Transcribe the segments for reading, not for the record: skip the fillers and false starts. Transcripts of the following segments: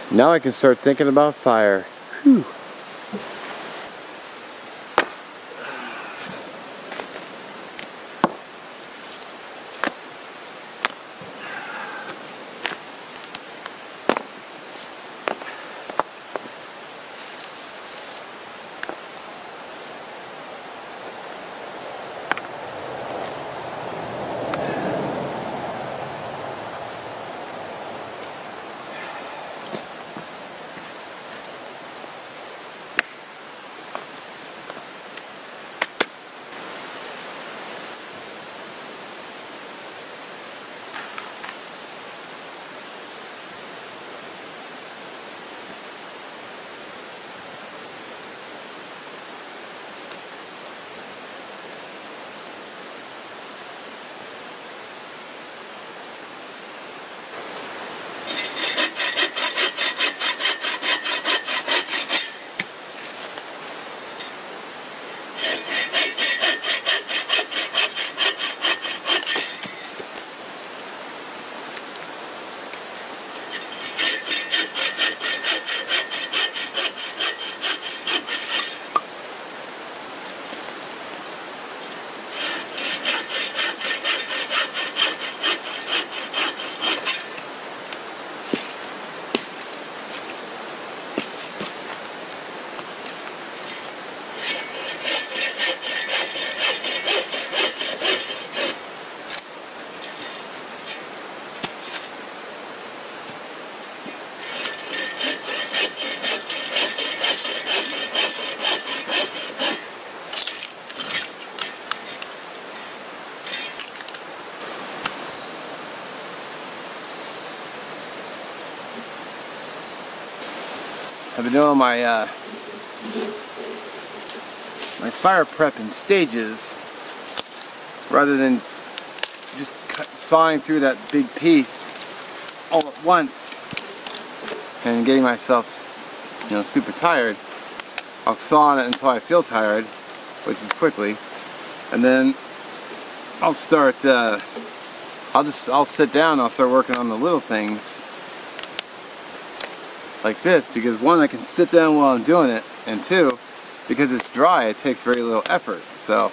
Now I can start thinking about fire. Whew. I've been doing my fire prep in stages rather than just sawing through that big piece all at once and getting myself, super tired. I'll saw on it until I feel tired, which is quickly, and then I'll start. I'll sit down and I'll start working on the little things like this, because one, I can sit down while I'm doing it, and two, because it's dry, it takes very little effort. So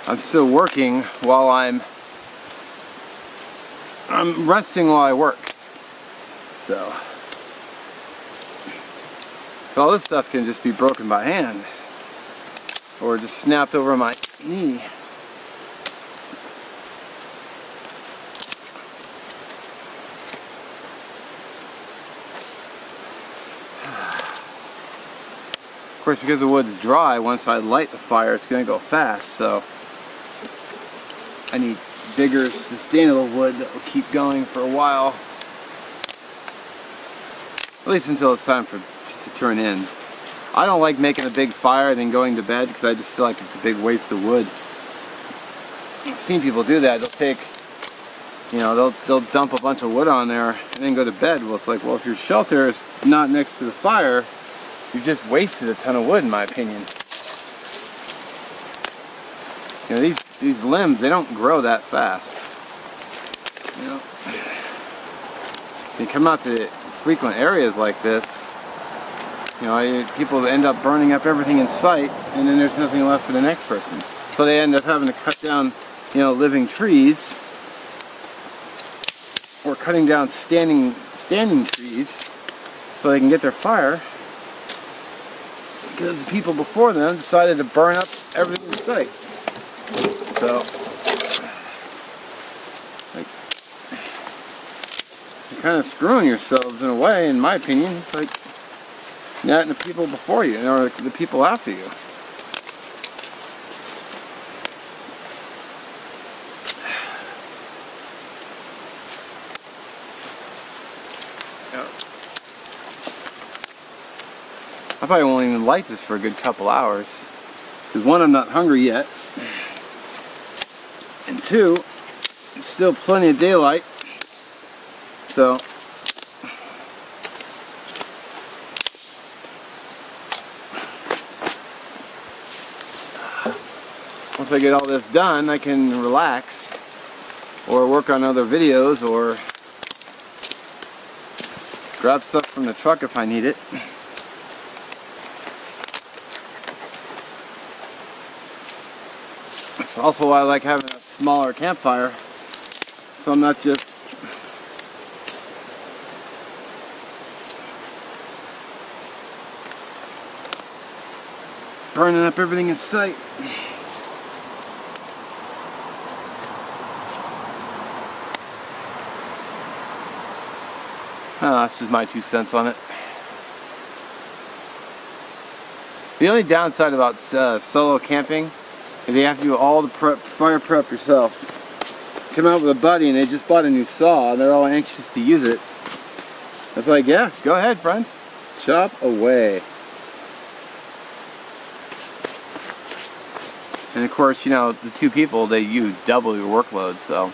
I'm still working while I'm resting while I work. So all this stuff can just be broken by hand or just snapped over my knee. Of course, because the wood's dry, once I light the fire, it's going to go fast, so I need bigger, sustainable wood that will keep going for a while. At least until it's time to turn in. I don't like making a big fire and then going to bed, because I just feel like it's a big waste of wood. I've seen people do that. They'll take, they'll dump a bunch of wood on there and then go to bed. Well, it's like, well, if your shelter is not next to the fire, you've just wasted a ton of wood, in my opinion. These limbs, they don't grow that fast. You come out to frequent areas like this, people end up burning up everything in sight, and then there's nothing left for the next person. So they end up having to cut down, living trees, or cutting down standing trees so they can get their fire, because the people before them decided to burn up everything in sight. So, you're kind of screwing yourselves in a way, in my opinion, like not the people before you, or the people after you. I probably won't even light this for a good couple hours, because one, I'm not hungry yet, and two, it's still plenty of daylight. So once I get all this done, I can relax or work on other videos or grab stuff from the truck if I need it. That's also why I like having a smaller campfire, so I'm not just burning up everything in sight. That's just my 2 cents on it. The only downside about solo camping is you have to do all the fire prep yourself. Come out with a buddy and they just bought a new saw and they're all anxious to use it. It's like, yeah, go ahead, friend. Chop away. And of course, you know, the 2 people, you double your workload, so.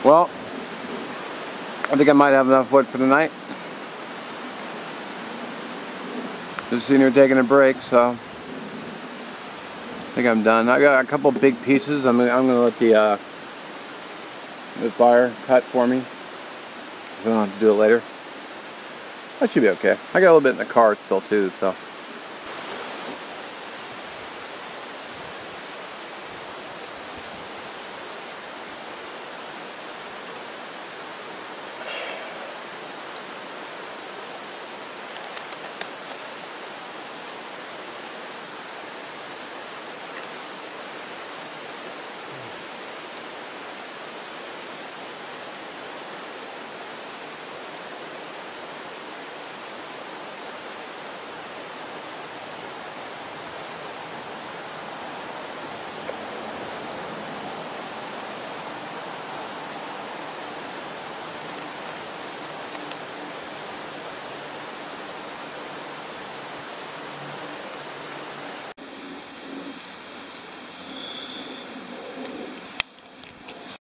Well, I think I might have enough wood for the night. Just sitting here taking a break, so I think I'm done. I got a couple big pieces. I'm gonna let the fire cut for me. I don't have to do it later. That should be okay. I got a little bit in the car still too, so.